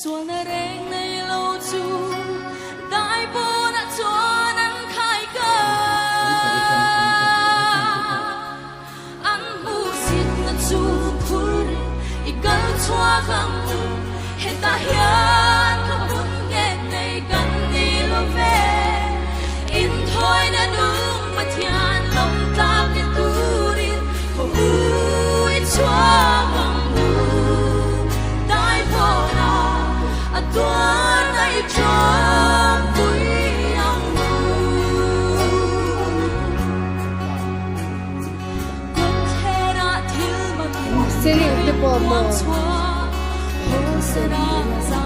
Xuân rèn này lâu chu đại bố đã cho nắng khai cơ anh bu xịt nó chu phun ý gần choa khăng hết ta hiền không muốn nghe này gần đi lo về in thôi đã đúng mà thian lòng ta biết tu đi khổ ít choa khăng đại bố tuan ai trong vui ang có thể đã thiếu mà Sili, tipo mo. sẽ